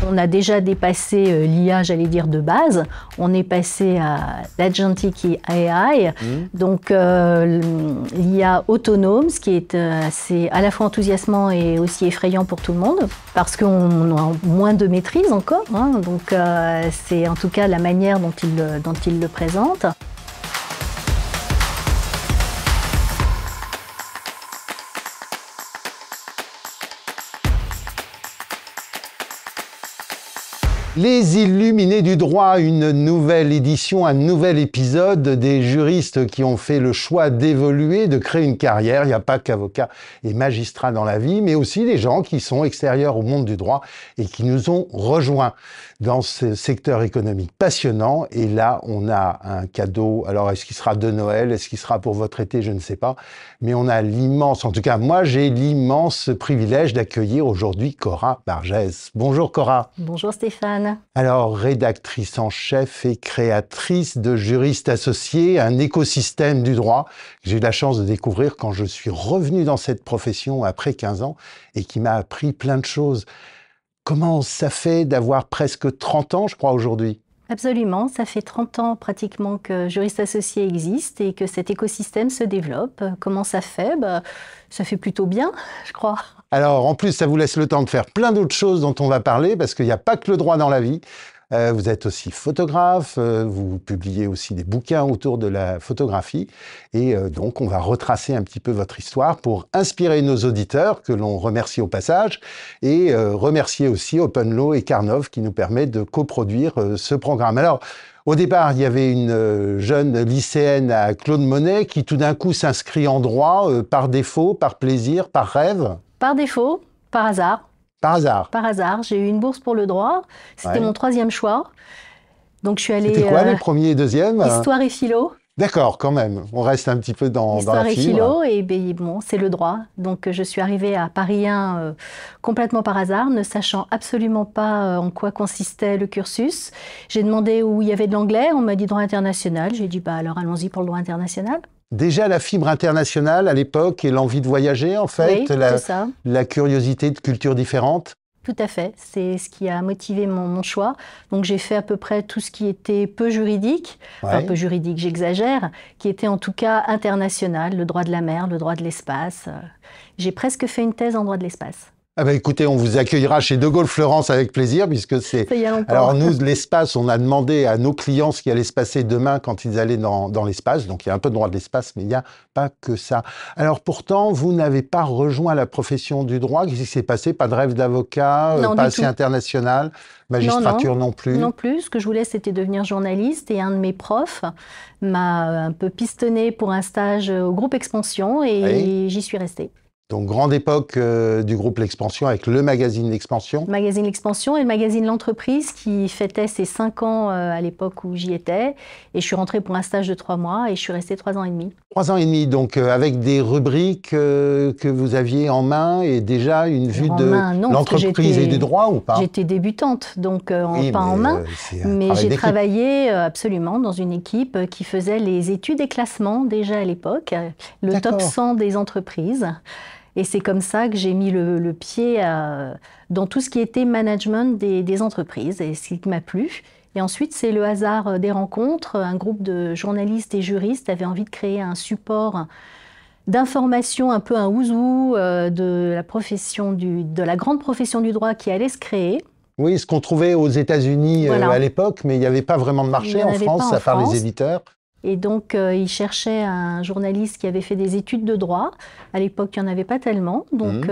On a déjà dépassé l'IA, j'allais dire, de base. On est passé à l'Agentic AI, donc l'IA autonome, ce qui est assez à la fois enthousiasmant et aussi effrayant pour tout le monde, parce qu'on a moins de maîtrise encore. Donc c'est en tout cas la manière dont il le présente. Les Illuminés du droit, une nouvelle édition, un nouvel épisode des juristes qui ont fait le choix d'évoluer, de créer une carrière. Il n'y a pas qu'avocats et magistrats dans la vie, mais aussi des gens qui sont extérieurs au monde du droit et qui nous ont rejoints dans ce secteur économique passionnant. Et là, on a un cadeau. Alors, est-ce qu'il sera de Noël? Est-ce qu'il sera pour votre été? Je ne sais pas. Mais on a l'immense, en tout cas, moi, j'ai l'immense privilège d'accueillir aujourd'hui Cora Bargès. Bonjour Cora. Bonjour Stéphane. Alors, rédactrice en chef et créatrice de Juristes Associés, un écosystème du droit que j'ai eu la chance de découvrir quand je suis revenu dans cette profession après 15 ans et qui m'a appris plein de choses. Comment ça fait d'avoir presque 30 ans, je crois, aujourd'hui? Absolument, ça fait 30 ans pratiquement que Juristes Associés existe et que cet écosystème se développe. Comment ça fait? Ça fait plutôt bien, je crois. Alors, en plus, ça vous laisse le temps de faire plein d'autres choses dont on va parler, parce qu'il n'y a pas que le droit dans la vie. Vous êtes aussi photographe, vous publiez aussi des bouquins autour de la photographie. Et donc, on va retracer un petit peu votre histoire pour inspirer nos auditeurs, que l'on remercie au passage, et remercier aussi Open Law et Carnov qui nous permettent de coproduire ce programme. Alors, au départ, il y avait une jeune lycéenne à Claude Monet qui tout d'un coup s'inscrit en droit par défaut, par plaisir, par rêve. Par défaut, par hasard. Par hasard. Par hasard. J'ai eu une bourse pour le droit. C'était mon 3e choix. Donc je suis allée... C'était quoi les premiers et deuxièmes? Histoire et philo. D'accord, quand même. On reste un petit peu dans la Histoire et fibre. philo, et bon, c'est le droit. Donc je suis arrivée à Paris 1 complètement par hasard, ne sachant absolument pas en quoi consistait le cursus. J'ai demandé où il y avait de l'anglais, on m'a dit droit international. J'ai dit alors allons-y pour le droit international. Déjà la fibre internationale à l'époque et l'envie de voyager en fait, Oui, c'est ça. La curiosité de cultures différentes. Tout à fait, c'est ce qui a motivé mon choix. Donc j'ai fait à peu près tout ce qui était peu juridique, enfin peu juridique, j'exagère, qui était en tout cas international, le droit de la mer, le droit de l'espace. J'ai presque fait une thèse en droit de l'espace. Ah bah écoutez, on vous accueillera chez De Gaulle Florence avec plaisir, puisque c'est... Ça y a longtemps. Alors nous, l'espace, on a demandé à nos clients ce qui allait se passer demain quand ils allaient dans l'espace. Donc il y a un peu de droit de l'espace, mais il n'y a pas que ça. Alors pourtant, vous n'avez pas rejoint la profession du droit. Qu'est-ce qui s'est passé? Pas de rêve d'avocat, pas assez international, magistrature non plus? Non plus. Ce que je voulais, c'était devenir journaliste. Et un de mes profs m'a un peu pistonné pour un stage au groupe Expansion et j'y suis restée. Donc, grande époque du groupe L'Expansion avec le magazine L'Expansion. Le magazine L'Expansion et le magazine L'Entreprise qui fêtait ses 5 ans à l'époque où j'y étais. Et je suis rentrée pour un stage de 3 mois et je suis restée 3 ans et demi. 3 ans et demi, donc avec des rubriques que vous aviez en main et déjà une vue de l'entreprise et du droit ou pas? J'étais débutante, donc pas en main. Mais j'ai travaillé absolument dans une équipe qui faisait les études et classements déjà à l'époque, le top 100 des entreprises. Et c'est comme ça que j'ai mis le pied dans tout ce qui était management des entreprises, et ce qui m'a plu. Et ensuite, c'est le hasard des rencontres. Un groupe de journalistes et juristes avait envie de créer un support d'information, un peu un ouzou de la grande profession du droit qui allait se créer. Oui, ce qu'on trouvait aux États-Unis à l'époque, mais il n'y avait pas vraiment de marché en France, à part les éditeurs. Et donc, ils cherchaient un journaliste qui avait fait des études de droit. À l'époque, il n'y en avait pas tellement. Donc,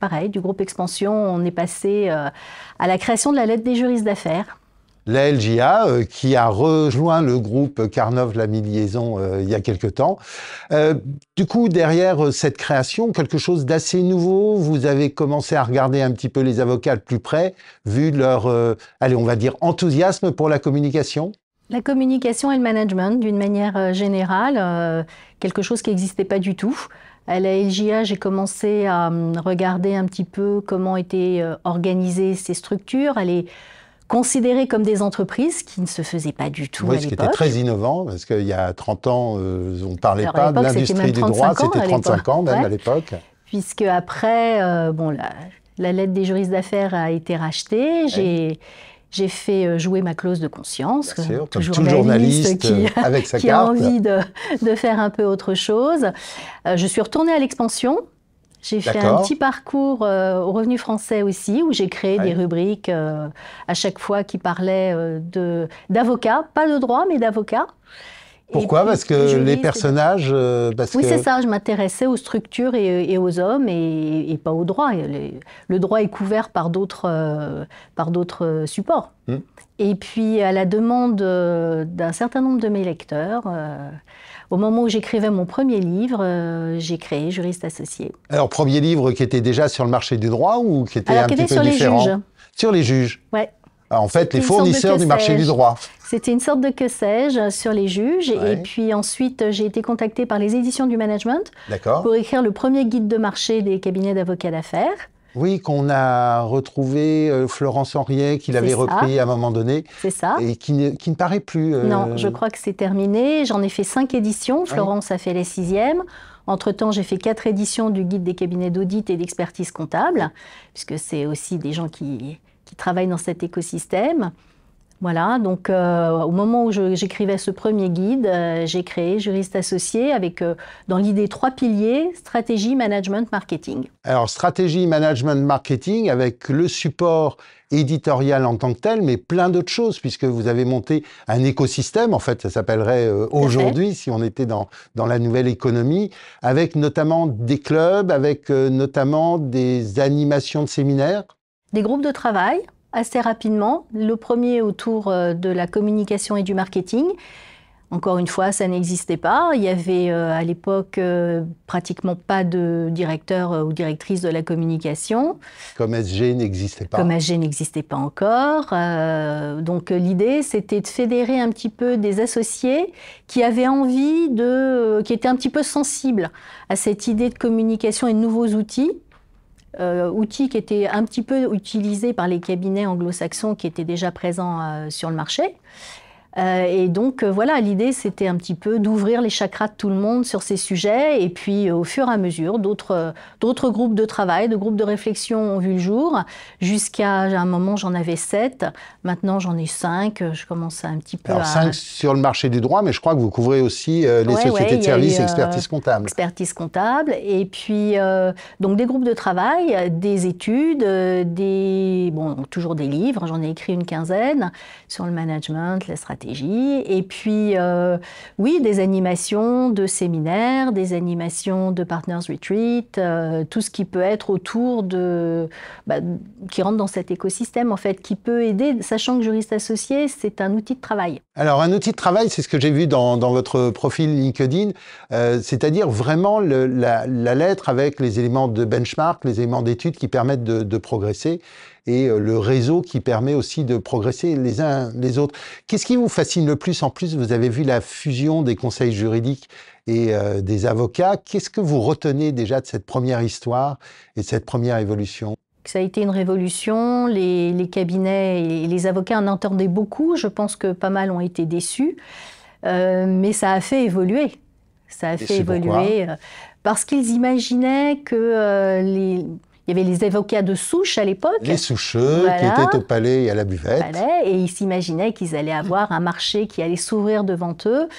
pareil, du groupe Expansion, on est passé à la création de la lettre des juristes d'affaires. La LJA, qui a rejoint le groupe Carnov La Mi-Liaison il y a quelque temps. Du coup, derrière cette création, quelque chose d'assez nouveau, vous avez commencé à regarder un petit peu les avocats de plus près, vu leur, allez, on va dire, enthousiasme pour la communication? La communication et le management, d'une manière générale, quelque chose qui n'existait pas du tout. À la LJA, j'ai commencé à regarder un petit peu comment étaient organisées ces structures, à les considérées comme des entreprises qui ne se faisaient pas du tout à l'époque. Oui, ce qui était très innovant, parce qu'il y a 30 ans, on ne parlait pas de l'industrie du droit, c'était 35 ans même à l'époque. Puisque après, La lettre des juristes d'affaires a été rachetée. Oui. J'ai fait jouer ma clause de conscience. Bien sûr, comme tout journaliste avec sa qui carte. a envie de faire un peu autre chose. Je suis retournée à l'Expansion. J'ai fait un petit parcours au Revenu Français aussi, où j'ai créé des rubriques à chaque fois qui parlaient d'avocats, pas de droit, mais d'avocats. Pourquoi? Parce que les personnages... Oui, c'est ça. Je m'intéressais aux structures et aux hommes et pas au droit. Le droit est couvert par d'autres supports. Et puis, à la demande d'un certain nombre de mes lecteurs, au moment où j'écrivais mon premier livre, j'ai créé Juriste Associé. Alors, premier livre qui était déjà sur le marché du droit ou qui était un petit peu différent? Sur les juges. Sur les juges. Ouais. En fait, les fournisseurs du marché du droit. C'était une sorte de que sais-je sur les juges. Ouais. Et puis ensuite, j'ai été contactée par les éditions du management pour écrire le premier guide de marché des cabinets d'avocats d'affaires. Oui, qu'on a retrouvé Florence Henriet, qui l'avait repris à un moment donné. C'est ça. Et qui ne paraît plus. Non, je crois que c'est terminé. J'en ai fait 5 éditions. Florence a fait les 6e. Entre-temps, j'ai fait 4 éditions du guide des cabinets d'audit et d'expertise comptable, puisque c'est aussi des gens qui travaillent dans cet écosystème. Voilà, donc au moment où j'écrivais ce premier guide, j'ai créé Juriste Associé avec, dans l'idée, 3 piliers, stratégie, management, marketing. Alors, stratégie, management, marketing, avec le support éditorial en tant que tel, mais plein d'autres choses, puisque vous avez monté un écosystème, en fait, ça s'appellerait aujourd'hui, si on était dans la nouvelle économie, avec notamment des clubs, avec notamment des animations de séminaires. Des groupes de travail, assez rapidement. Le premier autour de la communication et du marketing. Encore une fois, ça n'existait pas. Il y avait à l'époque pratiquement pas de directeur ou directrice de la communication. Comme SG n'existait pas. Comme SG n'existait pas encore. Donc l'idée, c'était de fédérer un petit peu des associés qui avaient envie qui étaient un petit peu sensibles à cette idée de communication et de nouveaux outils. Outils qui étaient un petit peu utilisés par les cabinets anglo-saxons qui étaient déjà présents sur le marché. Et donc voilà, l'idée c'était un petit peu d'ouvrir les chakras de tout le monde sur ces sujets et puis au fur et à mesure d'autres groupes de travail, de groupes de réflexion ont vu le jour jusqu'à un moment j'en avais 7, maintenant j'en ai 5, je commence un petit peu Alors 5 sur le marché du droit, mais je crois que vous couvrez aussi les sociétés de services expertise comptable. Expertise comptable et puis donc des groupes de travail, des études, toujours des livres, j'en ai écrit une 15aine sur le management, la stratégie. Et puis, oui, des animations de séminaires, des animations de Partners Retreat, tout ce qui peut être autour qui rentre dans cet écosystème, en fait, qui peut aider, sachant que Juriste Associé, c'est un outil de travail. Alors, un outil de travail, c'est ce que j'ai vu dans votre profil LinkedIn, c'est-à-dire vraiment la lettre avec les éléments de benchmark, les éléments d'études qui permettent de progresser, et le réseau qui permet aussi de progresser les uns les autres. Qu'est-ce qui vous fascine le plus? En plus, vous avez vu la fusion des conseils juridiques et des avocats. Qu'est-ce que vous retenez déjà de cette première histoire et de cette première évolution? Ça a été une révolution, les cabinets et les avocats en entendaient beaucoup, je pense que pas mal ont été déçus, mais ça a fait évoluer. Ça a fait évoluer parce qu'ils imaginaient que il y avait les avocats de souche à l'époque. Les soucheux qui étaient au palais et à la buvette. Et ils s'imaginaient qu'ils allaient avoir un marché qui allait s'ouvrir devant eux.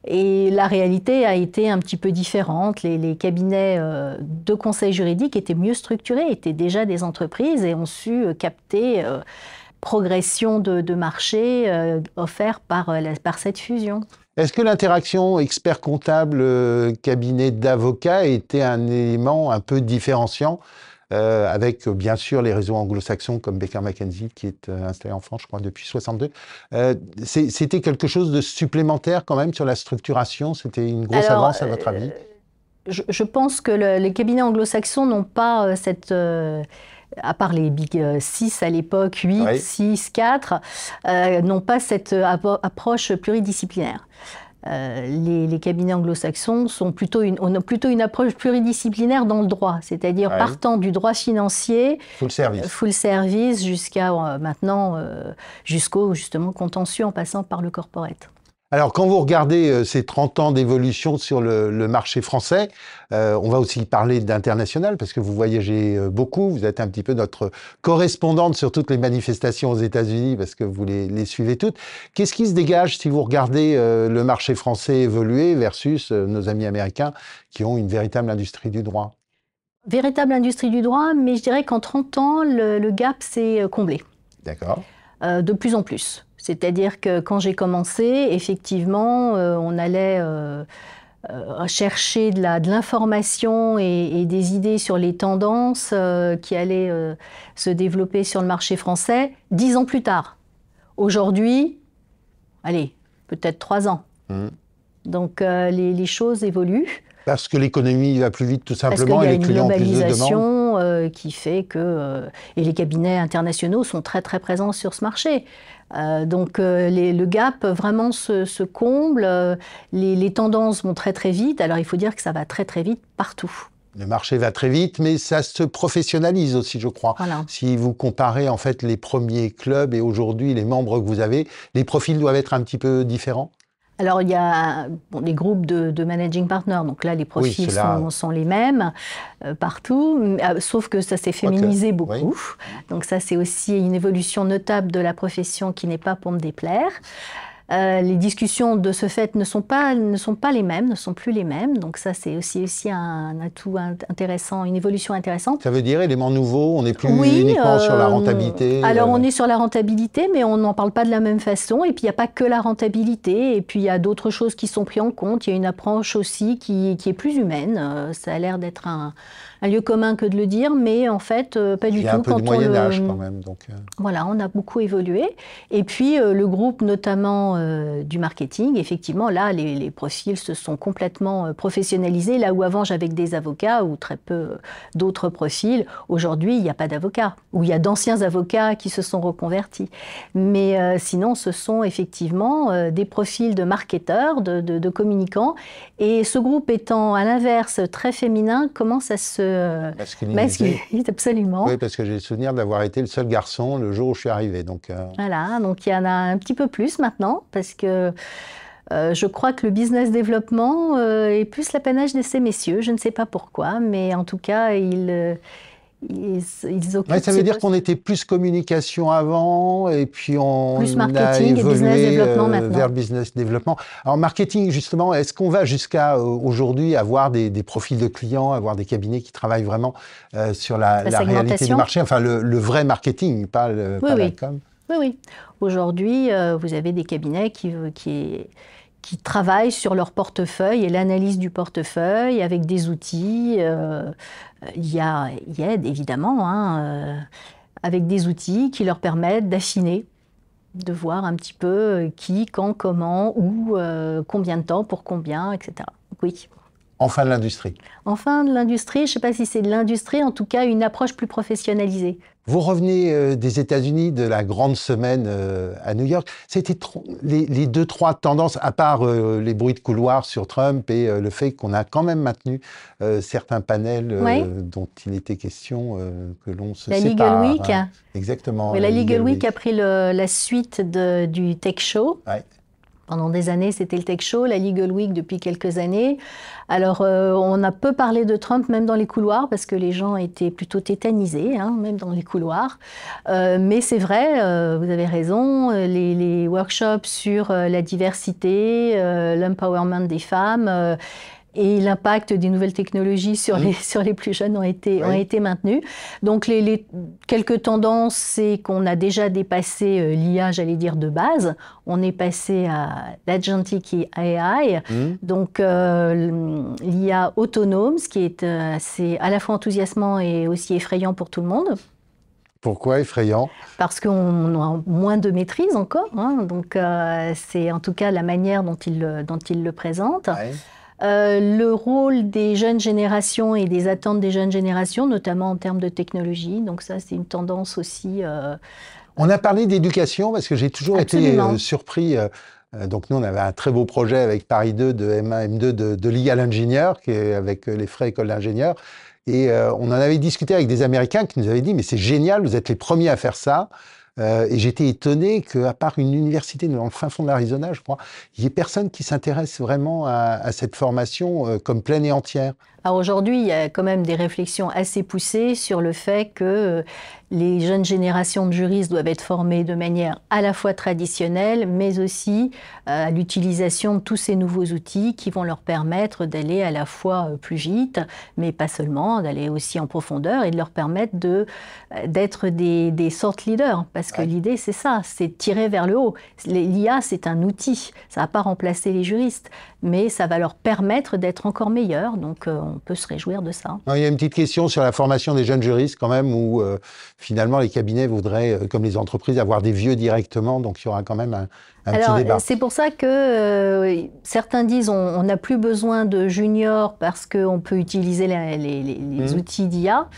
Et la réalité a été un petit peu différente. Les cabinets de conseil juridique étaient mieux structurés, étaient déjà des entreprises et ont su capter progression de marché offert par cette fusion. Est-ce que l'interaction expert-comptable cabinet d'avocats était un élément un peu différenciant avec bien sûr les réseaux anglo-saxons comme Baker McKenzie qui est installé en France, je crois, depuis 62. C'était quelque chose de supplémentaire quand même sur la structuration? C'était une grosse avance à votre avis? Je pense que les cabinets anglo-saxons n'ont pas cette... à part les Big 6 à l'époque, 8, 6, 4, n'ont pas cette approche pluridisciplinaire. Les cabinets anglo-saxons ont plutôt une approche pluridisciplinaire dans le droit, c'est-à-dire partant du droit financier, full service jusqu'à maintenant, jusqu'au justement contentieux en passant par le corporate. Alors, quand vous regardez ces 30 ans d'évolution sur le marché français, on va aussi parler d'international parce que vous voyagez beaucoup. Vous êtes un petit peu notre correspondante sur toutes les manifestations aux États-Unis parce que vous les suivez toutes. Qu'est-ce qui se dégage si vous regardez le marché français évoluer versus nos amis américains qui ont une véritable industrie du droit? Véritable industrie du droit, mais je dirais qu'en 30 ans, le gap s'est comblé. D'accord. De plus en plus. C'est-à-dire que quand j'ai commencé, effectivement, on allait chercher de l'information et des idées sur les tendances qui allaient se développer sur le marché français 10 ans plus tard. Aujourd'hui, allez, peut-être 3 ans. Donc les choses évoluent. Parce que l'économie va plus vite tout simplement et les clients ont plus de demandes. Parce qu'il y a une globalisation qui fait que... et les cabinets internationaux sont très très présents sur ce marché. Donc le gap vraiment se comble, les tendances vont très très vite, alors il faut dire que ça va très très vite partout. Le marché va très vite, mais ça se professionnalise aussi, je crois. Voilà. Si vous comparez en fait les premiers clubs et aujourd'hui les membres que vous avez, les profils doivent être un petit peu différents? Alors, il y a des groupes de managing partners, donc là, les profils sont les mêmes partout, sauf que ça s'est féminisé beaucoup. Oui. Donc ça, c'est aussi une évolution notable de la profession qui n'est pas pour me déplaire. Les discussions de ce fait ne sont pas les mêmes, ne sont plus les mêmes. Donc ça, c'est aussi un atout intéressant, une évolution intéressante. Ça veut dire élément nouveau, on n'est plus uniquement sur la rentabilité. Alors on est sur la rentabilité, mais on n'en parle pas de la même façon. Et puis il n'y a pas que la rentabilité. Et puis il y a d'autres choses qui sont prises en compte. Il y a une approche aussi qui est plus humaine. Ça a l'air d'être un lieu commun que de le dire, mais en fait, pas du tout. Il y a un peu de Moyen-Âge quand même. Donc... Voilà, on a beaucoup évolué. Et puis, le groupe, notamment du marketing, effectivement, là, les profils se sont complètement professionnalisés. Là où avant, j'avais que des avocats ou très peu d'autres profils, aujourd'hui, il n'y a pas d'avocats. Ou il y a d'anciens avocats qui se sont reconvertis. Mais sinon, ce sont effectivement des profils de marketeurs, de communicants. Et ce groupe étant, à l'inverse, très féminin, commence à se masculinise, absolument. Oui, parce que j'ai le souvenir d'avoir été le seul garçon le jour où je suis arrivé. Donc, Voilà, donc il y en a un petit peu plus maintenant, parce que je crois que le business développement est plus l'apanage de ces messieurs. Je ne sais pas pourquoi, mais en tout cas, ils occupent... Ouais, ça veut dire qu'on était plus communication avant, et puis on plus a marketing et business évolué développement maintenant. Vers business développement. Alors marketing, justement, est-ce qu'on va jusqu'à aujourd'hui avoir des profils de clients, avoir des cabinets qui travaillent vraiment sur la réalité du marché, enfin le vrai marketing, pas la com? Oui. Aujourd'hui, vous avez des cabinets qui travaillent sur leur portefeuille et l'analyse du portefeuille avec des outils. Il y a évidemment, avec des outils qui leur permettent d'affiner, de voir un petit peu qui, quand, comment, où, combien de temps, pour combien, etc. Oui. Enfin de l'industrie. Enfin de l'industrie, je ne sais pas si c'est de l'industrie, en tout cas une approche plus professionnalisée. Vous revenez des États-Unis, de la grande semaine à New York. C'était les deux, trois tendances, à part les bruits de couloir sur Trump et le fait qu'on a quand même maintenu certains panels dont il était question que l'on se sépare. La Legal Week. Exactement. Oui, la Legal Week a pris la suite du Tech Show. Ouais. Pendant des années, c'était le Tech Show, la Legal Week depuis quelques années. Alors, on a peu parlé de Trump, même dans les couloirs, parce que les gens étaient plutôt tétanisés, même dans les couloirs. Mais c'est vrai, vous avez raison, les workshops sur la diversité, l'empowerment des femmes, et l'impact des nouvelles technologies sur les plus jeunes ont été maintenus. Donc, les quelques tendances, c'est qu'on a déjà dépassé l'IA, j'allais dire, de base. On est passé à l'Agentic AI, donc l'IA autonome, ce qui est assez à la fois enthousiasmant et aussi effrayant pour tout le monde. Pourquoi effrayant? Parce qu'on a moins de maîtrise encore. Donc, c'est en tout cas la manière dont il le présente. Ouais. Le rôle des jeunes générations et des attentes des jeunes générations, notamment en termes de technologie. Donc ça, c'est une tendance aussi... On a parlé d'éducation parce que j'ai toujours été surpris. Donc nous, on avait un très beau projet avec Paris 2 de M1, M2 de Legal Engineer, qui est avec les frais écoles d'ingénieurs. Et on en avait discuté avec des Américains qui nous avaient dit « mais c'est génial, vous êtes les premiers à faire ça ». Et j'étais étonné qu'à part une université dans le fin fond de l'Arizona, je crois, il n'y ait personne qui s'intéresse vraiment à cette formation comme pleine et entière. Alors aujourd'hui, il y a quand même des réflexions assez poussées sur le fait que les jeunes générations de juristes doivent être formées de manière à la fois traditionnelle, mais aussi à l'utilisation de tous ces nouveaux outils qui vont leur permettre d'aller à la fois plus vite, mais pas seulement, d'aller aussi en profondeur et de leur permettre d'être des sortes leaders. Parce que l'idée, c'est ça, c'est de tirer vers le haut. L'IA, c'est un outil, ça ne va pas remplacer les juristes, mais ça va leur permettre d'être encore meilleurs. Donc, on peut se réjouir de ça. Il y a une petite question sur la formation des jeunes juristes quand même, où finalement les cabinets voudraient, comme les entreprises, avoir des vieux directement, donc il y aura quand même un petit débat. C'est pour ça que certains disent on n'a plus besoin de juniors parce qu'on peut utiliser les outils d'IA,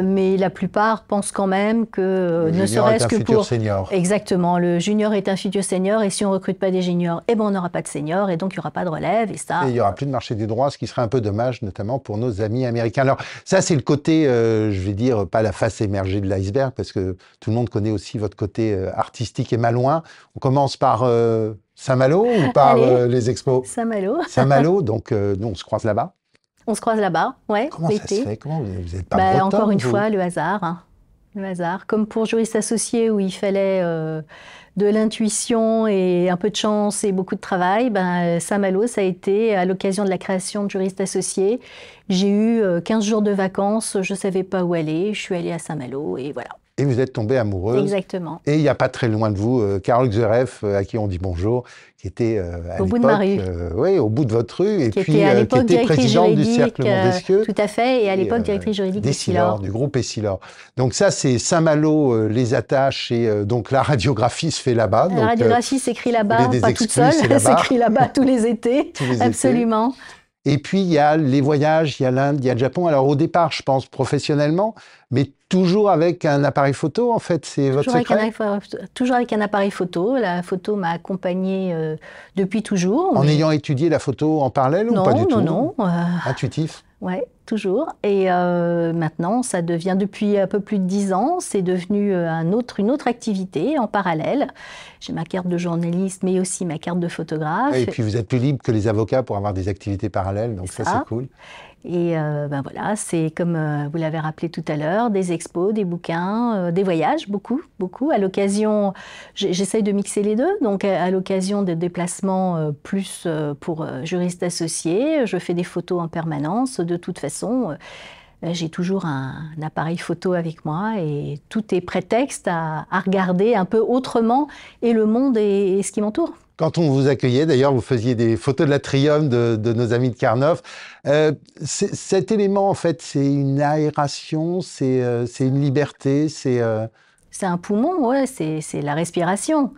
mais la plupart pensent quand même que ne serait-ce que pour... Senior. Exactement, le junior est un futur senior et si on ne recrute pas des juniors, eh ben on n'aura pas de seniors et donc il n'y aura pas de relève. Et il n'y aura plus de marché du droit, ce qui serait un peu dommage, notamment pour nos amis américains. Alors ça, c'est le côté, je vais dire, pas la face émergée de l'iceberg, parce que tout le monde connaît aussi votre côté artistique et malouin. On commence par Saint-Malo ou par les expos? Saint-Malo. Saint-Malo, donc nous, on se croise là-bas. On se croise là-bas, ouais. Comment ça se fait? Comment vous n'êtes pas bretonne, encore une vous? fois, le hasard. Hein. Le hasard. Comme pour Juriste Associé, où il fallait de l'intuition et un peu de chance et beaucoup de travail, Saint-Malo, ça a été à l'occasion de la création de Juriste Associé. J'ai eu 15 jours de vacances, je ne savais pas où aller, je suis allée à Saint-Malo et voilà. Et vous êtes tombée amoureuse. Exactement. Et il n'y a pas très loin de vous, Carole Xueref, à qui on dit bonjour, qui était à au bout de ma rue. Oui, au bout de votre rue, et qui puis était qui était présidente du Cercle Montesquieu. Tout à fait, et à l'époque directrice juridique d'Essilor. Du groupe Essilor. Donc ça, c'est Saint-Malo, les attaches, et donc la radiographie se fait là-bas. La radiographie s'écrit là-bas, pas toute seule, elle s'écrit là-bas tous les étés, absolument. Et puis, il y a les voyages, il y a l'Inde, il y a le Japon. Alors, au départ, je pense professionnellement, mais toujours avec un appareil photo, en fait, c'est votre secret? Toujours avec un appareil photo. La photo m'a accompagnée depuis toujours. En ayant étudié la photo en parallèle ou pas du tout? Non, non. Intuitif? Oui, toujours. Et maintenant, ça devient, depuis un peu plus de 10 ans, c'est devenu une autre activité en parallèle. J'ai ma carte de journaliste, mais aussi ma carte de photographe. Et puis, vous êtes plus libre que les avocats pour avoir des activités parallèles, donc ça c'est cool. Et voilà, c'est comme vous l'avez rappelé tout à l'heure, des expos, des bouquins, des voyages, beaucoup. À l'occasion, j'essaye de mixer les deux. Donc à l'occasion de déplacements plus pour juristes associés, je fais des photos en permanence. De toute façon, j'ai toujours un appareil photo avec moi et tout est prétexte à regarder un peu autrement et le monde et ce qui m'entoure. Quand on vous accueillait, d'ailleurs, vous faisiez des photos de l'atrium de nos amis de Carnot. Cet élément, en fait, c'est une aération, c'est une liberté, c'est... C'est un poumon, ouais, c'est la respiration.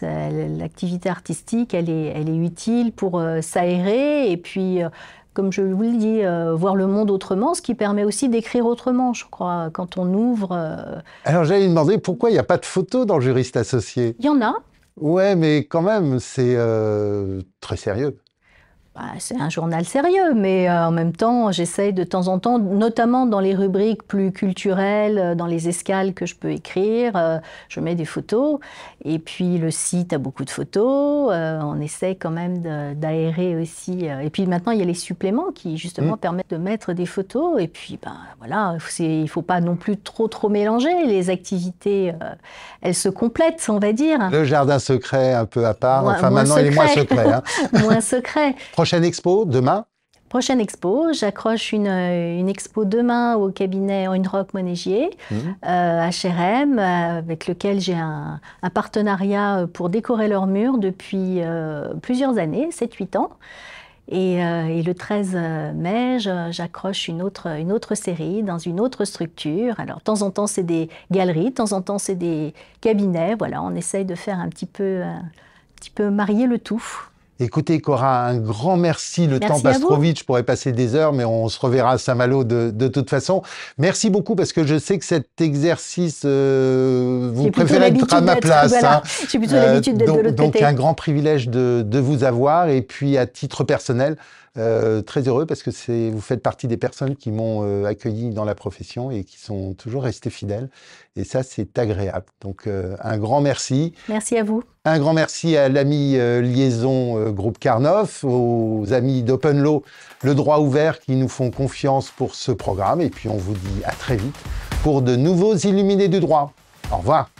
L'activité artistique, elle est utile pour s'aérer et puis... comme je vous le dis, voir le monde autrement, ce qui permet aussi d'écrire autrement, je crois, quand on ouvre... Alors j'allais demander pourquoi il n'y a pas de photos dans le Juriste Associé? Il y en a. Ouais, mais quand même, c'est très sérieux. C'est un journal sérieux, mais en même temps, j'essaye de temps en temps, notamment dans les rubriques plus culturelles, dans les escales que je peux écrire, je mets des photos. Et puis le site a beaucoup de photos, on essaie quand même d'aérer aussi. Et puis maintenant, il y a les suppléments qui justement permettent de mettre des photos. Et puis voilà, il ne faut pas non plus trop mélanger. Les activités, elles se complètent, on va dire. Le jardin secret un peu à part, maintenant il est moins secret. Hein. Moins secret. Prochaine expo, demain? Prochaine expo, j'accroche une expo demain au cabinet Oinrock Monégier, HRM, avec lequel j'ai un partenariat pour décorer leurs murs depuis plusieurs années, 7-8 ans. Et le 13 mai, j'accroche une autre série dans une autre structure. Alors, de temps en temps, c'est des galeries, de temps en temps, c'est des cabinets. Voilà, on essaye de faire un petit peu marier le tout. Écoutez, Cora, un grand merci. Le temps passe trop vite, je pourrais passer des heures, mais on se reverra à Saint-Malo de toute façon. Merci beaucoup, parce que je sais que cet exercice, vous préférez être à ma place. Voilà, j'ai plutôt l'habitude d'être de l'autre côté. Donc, un grand privilège de vous avoir. Et puis, à titre personnel, très heureux, parce que vous faites partie des personnes qui m'ont accueilli dans la profession et qui sont toujours restées fidèles. Et ça, c'est agréable. Donc, un grand merci. Merci à vous. Un grand merci à l'ami Liaison Groupe Carnot, aux amis d'Open Law, le droit ouvert, qui nous font confiance pour ce programme. Et puis, on vous dit à très vite pour de nouveaux Illuminés du droit. Au revoir.